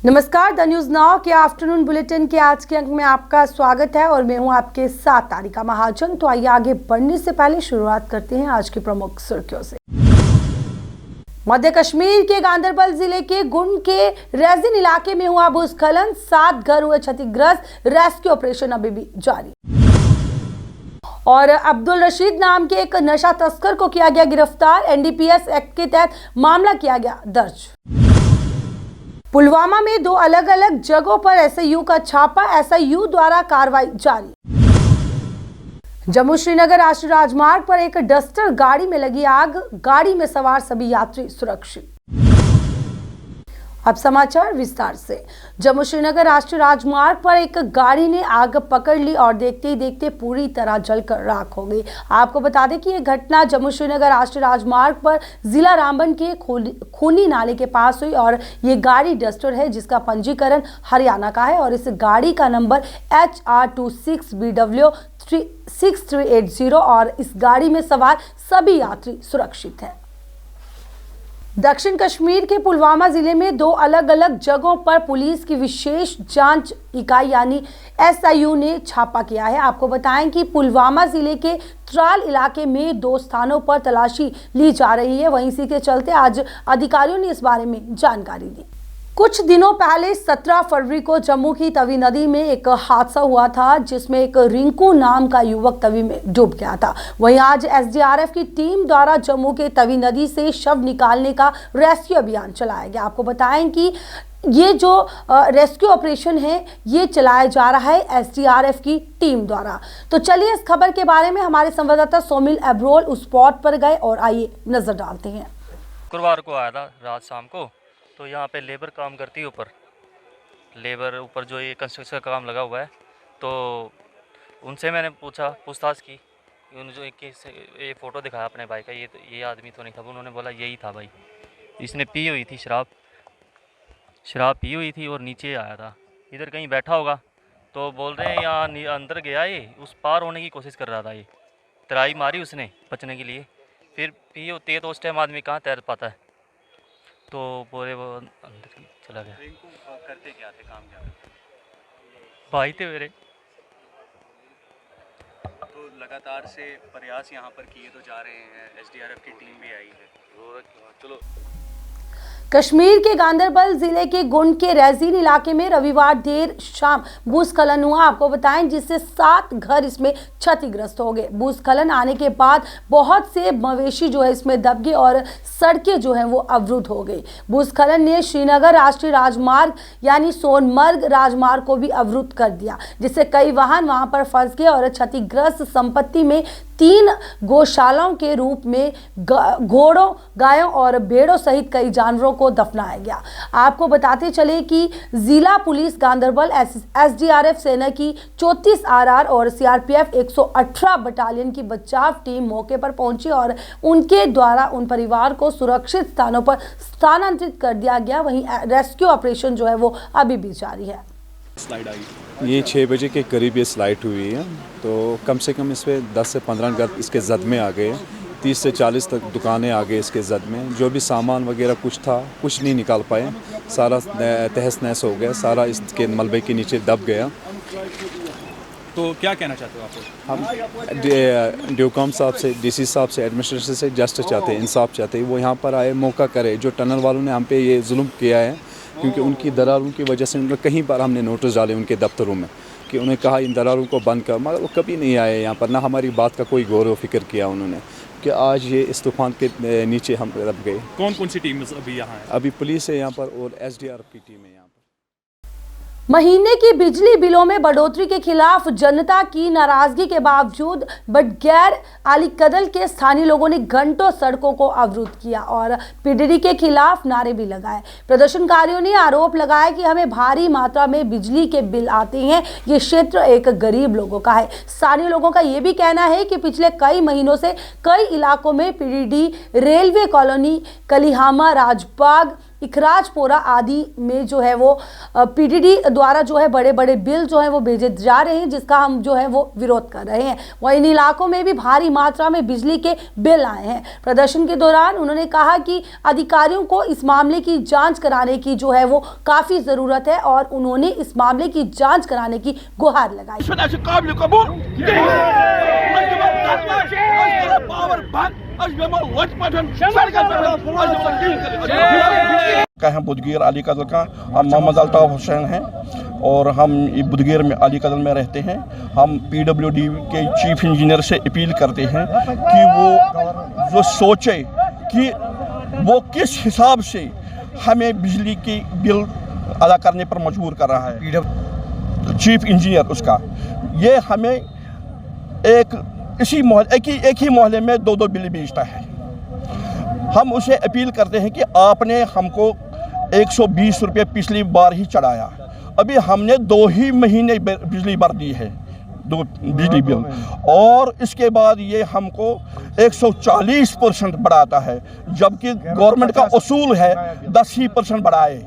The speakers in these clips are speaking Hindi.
नमस्कार, द न्यूज नाउ के आफ्टरनून बुलेटिन के आज के अंक में आपका स्वागत है और मैं हूं आपके साथ तारिका महाजन। तो आइए आगे बढ़ने से पहले शुरुआत करते हैं आज की प्रमुख सुर्खियों से। मध्य कश्मीर के गांदरबल जिले के गुंड के रेजिन इलाके में हुआ भूस्खलन, 7 घर हुए क्षतिग्रस्त, रेस्क्यू ऑपरेशन अभी भी जारी। और अब्दुल रशीद नाम के एक नशा तस्कर को किया गया गिरफ्तार, एनडीपीएस एक्ट के तहत मामला किया गया दर्ज। पुलवामा में 2 अलग अलग जगहों पर एसआईयू का छापा, एसआईयू द्वारा कार्रवाई जारी। जम्मू श्रीनगर राष्ट्रीय राजमार्ग पर एक डस्टर गाड़ी में लगी आग, गाड़ी में सवार सभी यात्री सुरक्षित। अब समाचार विस्तार से। जम्मू श्रीनगर राष्ट्रीय राजमार्ग पर एक गाड़ी ने आग पकड़ ली और देखते ही देखते पूरी तरह जलकर राख हो गई। आपको बता दें कि यह घटना जम्मू श्रीनगर राष्ट्रीय राजमार्ग पर जिला रामबन के खूनी नाले के पास हुई और ये गाड़ी डस्टर है जिसका पंजीकरण हरियाणा का है और इस गाड़ी का नंबर HR26BW 6380 और इस गाड़ी में सवार सभी यात्री सुरक्षित हैं। दक्षिण कश्मीर के पुलवामा जिले में 2 अलग अलग जगहों पर पुलिस की विशेष जांच इकाई यानी एसआईयू ने छापा किया है। आपको बताएं कि पुलवामा जिले के त्राल इलाके में 2 स्थानों पर तलाशी ली जा रही है। वहीं इसी के चलते आज अधिकारियों ने इस बारे में जानकारी दी। कुछ दिनों पहले 17 फरवरी को जम्मू की तवी नदी में एक हादसा हुआ था जिसमें एक रिंकू नाम का युवक तवी में डूब गया था। वहीं आज एसडीआरएफ की टीम द्वारा जम्मू के तवी नदी से शव निकालने का रेस्क्यू अभियान चलाया गया। आपको बताएं कि ये जो रेस्क्यू ऑपरेशन है ये चलाया जा रहा है एसडीआरएफ की टीम द्वारा। तो चलिए इस खबर के बारे में हमारे संवाददाता सोमिल एब्रोल उस स्पॉट पर गए और आइए नजर डालते हैं। शुक्रवार को आया था रात शाम को, तो यहाँ पे लेबर काम करती है ऊपर जो ये कंस्ट्रक्शन का काम लगा हुआ है। तो उनसे मैंने पूछताछ की, जो ये फ़ोटो दिखाया अपने भाई का, ये आदमी तो नहीं था। उन्होंने बोला यही था भाई, इसने पी हुई थी शराब पी हुई थी और नीचे आया था, इधर कहीं बैठा होगा। तो बोल रहे हैं यहाँ अंदर गया, ये उस पार होने की कोशिश कर रहा था, ये तराई मारी उसने बचने के लिए, फिर पी होती है तो उस टाइम आदमी कहाँ तैर पाता है। तो बोले वो अंदर चला गया। रिंकू करते क्या थे, काम क्या करते? भाई थे मेरे। तो लगातार से प्रयास यहाँ पर किए तो जा रहे हैं, एसडीआरएफ की टीम भी आई है। चलो। कश्मीर के गांदरबल जिले के गुंड के रेजिन इलाके में रविवार देर शाम भूस्खलन हुआ। आपको बताएं जिससे 7 घर इसमें क्षतिग्रस्त हो गए। भूस्खलन आने के बाद बहुत से मवेशी जो है इसमें दब गए और सड़कें जो है वो अवरुद्ध हो गई। भूस्खलन ने श्रीनगर राष्ट्रीय राजमार्ग यानी सोनमर्ग राजमार्ग को भी अवरुद्ध कर दिया, जिससे कई वाहन वहां पर फंस गए और क्षतिग्रस्त संपत्ति में 3 गौशालाओं के रूप में घोड़ों, गायों और भेड़ों सहित कई जानवरों को दफनाया गया। आपको बताते चले कि जिला पुलिस गांदरबल, एसडीआरएफ सेना की 34 आरआर और सीआरपीएफ 118 बटालियन की बचाव टीम मौके पर पहुंची और उनके द्वारा उन परिवार को सुरक्षित स्थानों पर स्थानांतरित कर दिया गया। वहीं रेस्क्यू ऑपरेशन जो है वो अभी भी जारी है। ये 6 बजे के करीब ये स्लाइड हुई है, तो कम से कम इस पर 10 से 15 घर इसके जद में आ गए, 30 से 40 तक दुकानें आ गए इसके जद में। जो भी सामान वगैरह कुछ था कुछ नहीं निकाल पाए, सारा तहस नहस हो गया, सारा इसके मलबे के नीचे दब गया। तो क्या कहना चाहते हो आप? हम ड्यूकॉम साहब से, डीसी साहब से, एडमिनिस्ट्रेशन से जस्टिस चाहते हैं, इंसाफ चाहते हैं। वो यहाँ पर आए, मौका करे। जो टनल वालों ने हम पे ये जुल्म किया है, क्योंकि उनकी दरारों की वजह से उनको कहीं पर हमने नोटिस डाले उनके दफ्तरों में कि उन्हें कहा इन दरारों को बंद कर, मगर वो कभी नहीं आए यहाँ पर, ना हमारी बात का कोई गौर व फिक्र किया उन्होंने कि आज ये इस तूफान के नीचे हम दब गए। कौन कौन सी टीम अभी यहाँ है? अभी पुलिस है यहाँ पर और एसडीआरएफ की टीम है यहाँ पर। महीने की बिजली बिलों में बढ़ोतरी के खिलाफ जनता की नाराजगी के बावजूद बटगैर अलीकदल के स्थानीय लोगों ने घंटों सड़कों को अवरुद्ध किया और पीडीडी के खिलाफ नारे भी लगाए। प्रदर्शनकारियों ने आरोप लगाया कि हमें भारी मात्रा में बिजली के बिल आते हैं, ये क्षेत्र एक गरीब लोगों का है। स्थानीय लोगों का ये भी कहना है कि पिछले कई महीनों से कई इलाकों में पीडीडी, रेलवे कॉलोनी, कलिहामा, राजबाग, इखराजपोरा आदि में जो है वो पीडीडी द्वारा जो है बड़े बड़े बिल जो है वो भेजे जा रहे हैं, जिसका हम जो है वो विरोध कर रहे हैं। वहीं इन इलाकों में भी भारी मात्रा में बिजली के बिल आए हैं। प्रदर्शन के दौरान उन्होंने कहा कि अधिकारियों को इस मामले की जांच कराने की जो है वो काफी जरूरत है और उन्होंने इस मामले की जांच कराने की गुहार लगाई। हम बुदगीर अली कदल का, हम मोहम्मद अल्ताफ हुसैन हैं और हम बुदगीर में अली कदल में रहते हैं। हम पीडब्ल्यूडी के चीफ इंजीनियर से अपील करते हैं कि वो जो सोचे कि वो किस हिसाब से हमें बिजली की बिल अदा करने पर मजबूर कर रहा है। चीफ इंजीनियर उसका ये हमें एक ही मोहल्ले में 2-2 बिल भेजता है। हम उसे अपील करते हैं कि आपने हमको 120 रुपये पिछली बार ही चढ़ाया, अभी हमने 2 ही महीने बिजली भर दी है, 2 बिजली बिल, और इसके बाद ये हमको 140% बढ़ाता है, जबकि गवर्नमेंट का उसूल है 10% बढ़ाए,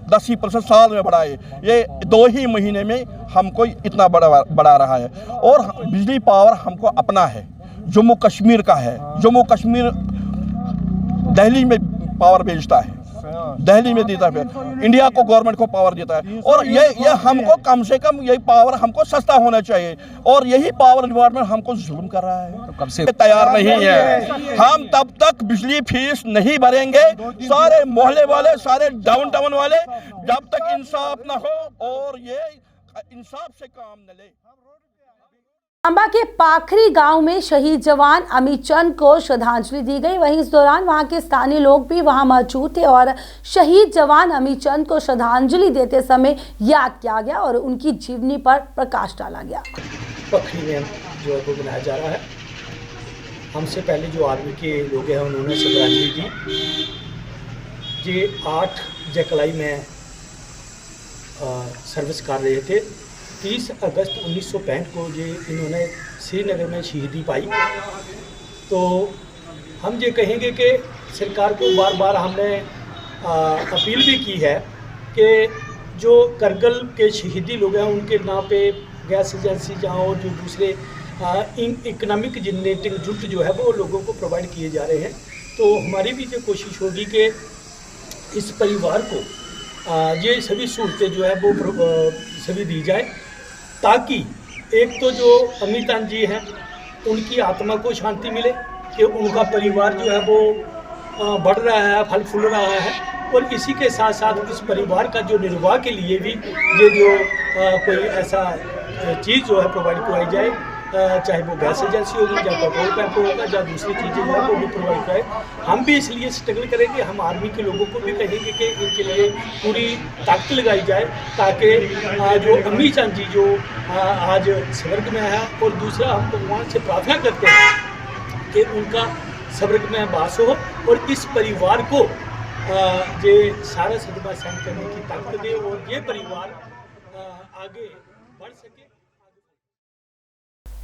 10% साल में बढ़ाए। ये 2 ही महीने में हमको इतना बढ़ा रहा है। और बिजली पावर हमको अपना है, जम्मू कश्मीर का है। जम्मू कश्मीर दिल्ली में पावर भेजता है, दिल्ली में देता है, इंडिया को गवर्नमेंट को पावर देता है। और ये हमको कम से कम यही पावर हमको सस्ता होना चाहिए, और यही पावर डिपार्टमेंट हमको जुल्म कर रहा है। तो कब से तैयार नहीं है। हम तब तक बिजली फीस नहीं भरेंगे, सारे मोहल्ले वाले, सारे डाउनटाउन वाले, जब तक इंसाफ न हो और ये इंसाफ से काम न ले। सांबा के पाखरी गांव में शहीद जवान अमित चंद को श्रद्धांजलि दी गई। वहीं इस दौरान वहां के स्थानीय लोग भी वहां मौजूद थे और शहीद जवान अमित चंद को श्रद्धांजलि देते समय याद किया गया और उनकी जीवनी पर प्रकाश डाला गया। पाखरी में जो है वो बनाया जा रहा है। हमसे पहले जो आर्मी के लोग हैं उन्होंने श्रद्धांजलि दी। ये 8 जकलाई में सर्विस कर रहे थे। 30 अगस्त 1965 को ये इन्होंने श्रीनगर में शहीदी पाई। तो हम ये कहेंगे कि सरकार को बार बार हमने अपील भी की है कि जो करगिल के शहीदी लोग हैं उनके नाम पे गैस एजेंसी जहाँ और जो दूसरे इकनॉमिक जनरेटिंग यूनिट जो है वो लोगों को प्रोवाइड किए जा रहे हैं। तो हमारी भी ये कोशिश होगी कि इस परिवार को ये सभी सहूलतें जो है वो सभी दी जाए, ताकि एक तो जो अमित चंद जी हैं उनकी आत्मा को शांति मिले कि उनका परिवार जो है वो बढ़ रहा है, फल फूल रहा है, और इसी के साथ साथ उस परिवार का जो निर्वाह के लिए भी ये जो कोई ऐसा चीज़ जो है प्रोवाइड करवाई जाए, चाहे वो गैस एजेंसी होगी या पेट्रोल पंप होगा या दूसरी चीज़ें जो है वो भी प्रोवाइड कराए। हम भी इसलिए स्ट्रगल करेंगे, हम आर्मी के लोगों को भी कहेंगे कि इनके लिए पूरी ताकत लगाई जाए, ताकि जो अमित चंद जी जो आज स्वर्ग में है, और दूसरा हम भगवान से प्रार्थना करते हैं कि उनका स्वर्ग में वास हो और इस परिवार को ये सारा सदमा सहन करने की ताकत दे और ये परिवार आगे बढ़ सके।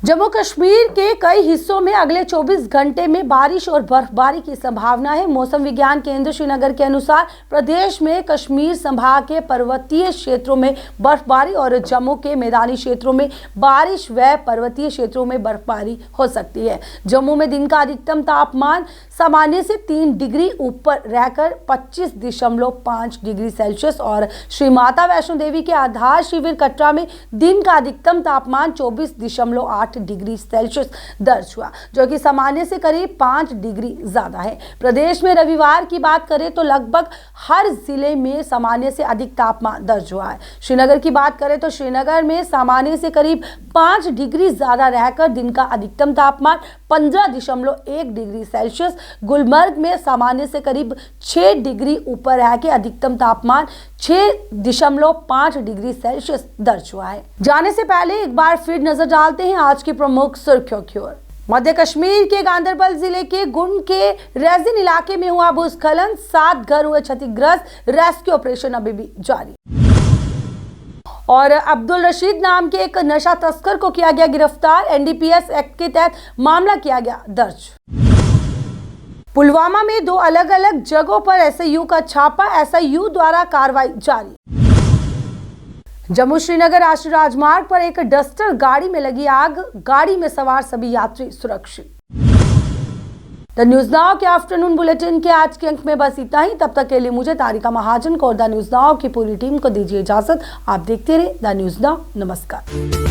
जम्मू कश्मीर के कई हिस्सों में अगले 24 घंटे में बारिश और बर्फबारी की संभावना है। मौसम विज्ञान केंद्र श्रीनगर के अनुसार प्रदेश में कश्मीर संभाग के पर्वतीय क्षेत्रों में बर्फबारी और जम्मू के मैदानी क्षेत्रों में बारिश व पर्वतीय क्षेत्रों में बर्फबारी हो सकती है। जम्मू में दिन का अधिकतम तापमान सामान्य से 3 डिग्री ऊपर रहकर 25.5 डिग्री सेल्सियस और श्री माता वैष्णो देवी के आधार शिविर कटरा में दिन का अधिकतम तापमान 24.8 डिग्री सेल्सियस दर्ज हुआ, जो कि सामान्य से करीब 5 डिग्री ज्यादा है। प्रदेश में रविवार की बात करें तो लगभग हर जिले में सामान्य से अधिक तापमान दर्ज हुआ है। श्रीनगर की बात करें तो श्रीनगर में सामान्य से करीब 5 डिग्री ज्यादा रहकर दिन का अधिकतम तापमान 15.1 डिग्री सेल्सियस, गुलमर्ग में सामान्य से करीब 6 डिग्री ऊपर रह के अधिकतम तापमान 6.5 डिग्री सेल्सियस दर्ज हुआ है। जाने से पहले एक बार फिर नजर डालते हैं आज की प्रमुख सुर्खियों की ओर। मध्य कश्मीर के गांदरबल जिले के गुंड के रेजिन इलाके में हुआ भूस्खलन, 7 घर हुए क्षतिग्रस्त, रेस्क्यू ऑपरेशन अभी भी जारी। और अब्दुल रशीद नाम के एक नशा तस्कर को किया गया गिरफ्तार, एनडीपीएस एक्ट के तहत मामला किया गया दर्ज। पुलवामा में 2 अलग अलग जगहों पर एसआईयू का छापा, एसआईयू द्वारा कार्रवाई जारी। जम्मू श्रीनगर राष्ट्रीय राजमार्ग पर एक डस्टर गाड़ी में लगी आग, गाड़ी में सवार सभी यात्री सुरक्षित। द न्यूज नाउ के आफ्टरनून बुलेटिन के आज के अंक में बस इतना ही। तब तक के लिए मुझे तारिका महाजन को और द न्यूज नाउ की पूरी टीम को दीजिए इजाजत। आप देखते रहे द न्यूज नाउ। नमस्कार।